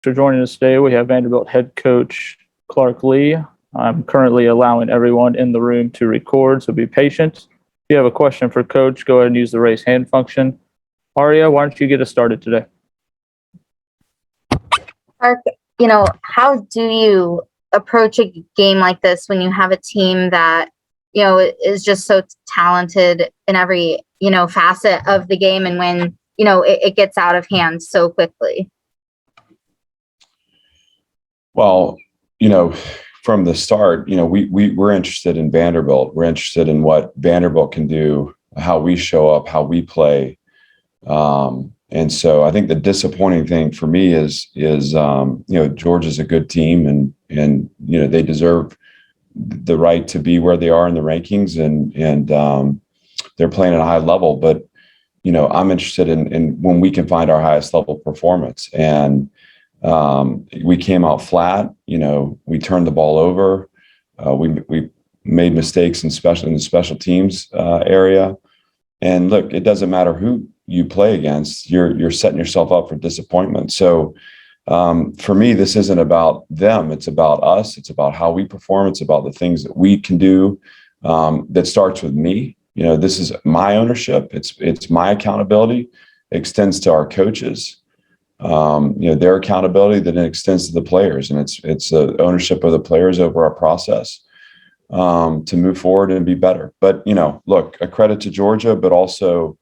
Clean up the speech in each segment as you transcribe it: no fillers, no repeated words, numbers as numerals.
For joining us today, we have Vanderbilt head coach Clark Lea. I'm currently allowing everyone in the room to record, so be patient. If you have a question for Coach, go ahead and use the raise hand function. Aria, why don't you get us started today? Clark, how do you approach a game like this when you have a team that, is just so talented in every, facet of the game, and when, it gets out of hand so quickly? Well, from the start, we're interested in Vanderbilt. We're interested in what Vanderbilt can do, how we show up, how we play. And so I think the disappointing thing for me is Georgia's a good team, and they deserve the right to be where they are in the rankings, and they're playing at a high level. But I'm interested in when we can find our highest level performance. And we came out flat. We turned the ball over. We made mistakes in the special teams area. And look, it doesn't matter who you play against. You're setting yourself up for disappointment. So for me, this isn't about them. It's about us. It's about how we perform. It's about the things that we can do. That starts with me. This is my ownership. It's my accountability. It extends to our coaches. Their accountability then extends to the players, and it's the ownership of the players over our process to move forward and be better. But look, a credit to Georgia, but also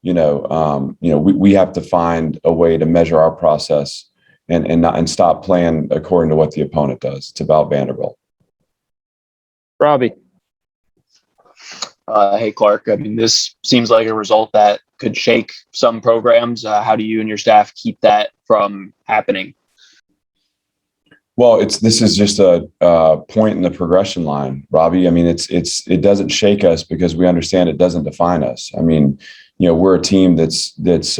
we have to find a way to measure our process and stop playing according to what the opponent does. It's about Vanderbilt. Robbie. Hey, Clark. I mean, this seems like a result that could shake some programs. How do you and your staff keep that from happening? Well, this is just a point in the progression line, Robbie. I mean, it doesn't shake us because we understand it doesn't define us. I mean, we're a team that's this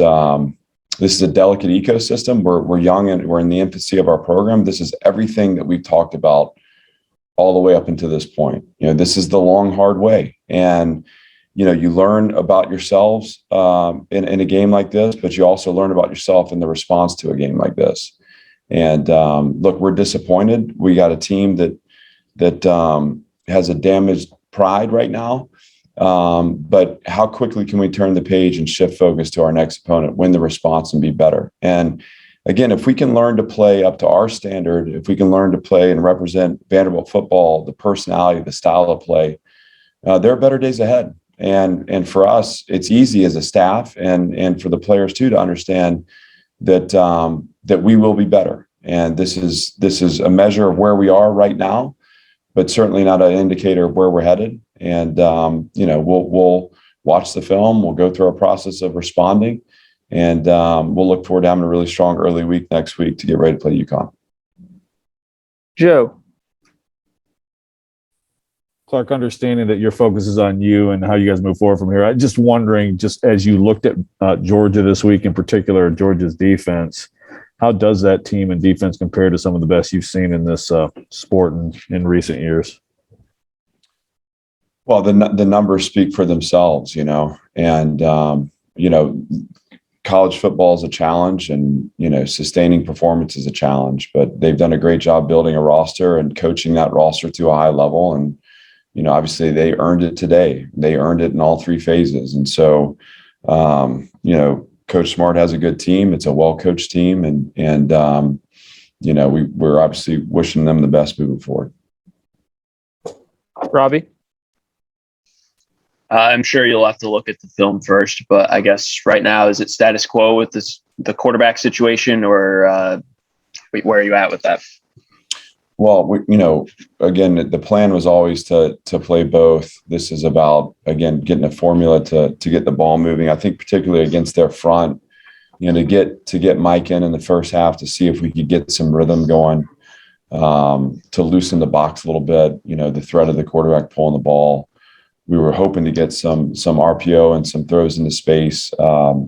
is a delicate ecosystem. We're young and we're in the infancy of our program. This is everything that we've talked about all the way up until this point. This is the long, hard way. And, you learn about yourselves in a game like this, but you also learn about yourself in the response to a game like this. And look, we're disappointed. We got a team that has a damaged pride right now. But how quickly can we turn the page and shift focus to our next opponent, win the response, and be better? And again, if we can learn to play up to our standard, if we can learn to play and represent Vanderbilt football, the personality, the style of play, there are better days ahead. And for us, it's easy as a staff and for the players too to understand that that we will be better. And this is a measure of where we are right now, but certainly not an indicator of where we're headed. And we'll watch the film. We'll go through our process of responding. And we'll look forward to having a really strong early week next week to get ready to play UConn. Joe. Clark, understanding that your focus is on you and how you guys move forward from here, I'm just wondering, just as you looked at Georgia this week, in particular, Georgia's defense, how does that team and defense compare to some of the best you've seen in this sport in recent years? Well, the numbers speak for themselves, and college football is a challenge, and sustaining performance is a challenge. But they've done a great job building a roster and coaching that roster to a high level. And obviously they earned it today. They earned it in all three phases. And so, Coach Smart has a good team. It's a well-coached team, and we're obviously wishing them the best moving forward. Robbie. I'm sure you'll have to look at the film first, but I guess right now, is it status quo with the quarterback situation, or where are you at with that? Well, again, the plan was always to play both. This is about, again, getting a formula to get the ball moving. I think particularly against their front, to get Mike in the first half to see if we could get some rhythm going, to loosen the box a little bit. The threat of the quarterback pulling the ball. We were hoping to get some RPO and some throws into space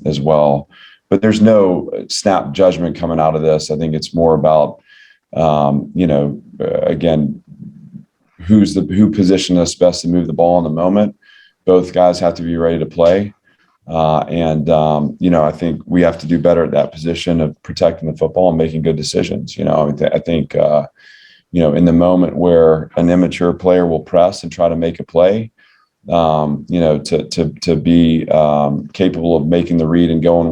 as well. But there's no snap judgment coming out of this. I think it's more about, again, who positioned us best to move the ball in the moment. Both guys have to be ready to play. I think we have to do better at that position of protecting the football and making good decisions. I think, in the moment where an immature player will press and try to make a play, to be capable of making the read and going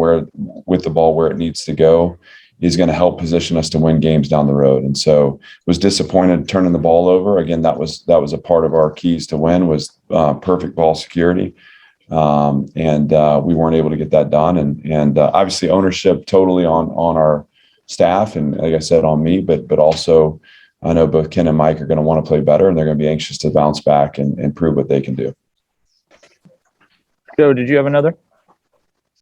with the ball where it needs to go is going to help position us to win games down the road. And so was disappointed turning the ball over. Again, that was a part of our keys to win was perfect ball security. We weren't able to get that done. And obviously ownership totally on our staff. And like I said, on me, but also I know both Ken and Mike are going to want to play better, and they're going to be anxious to bounce back and prove what they can do. Joe, did you have another?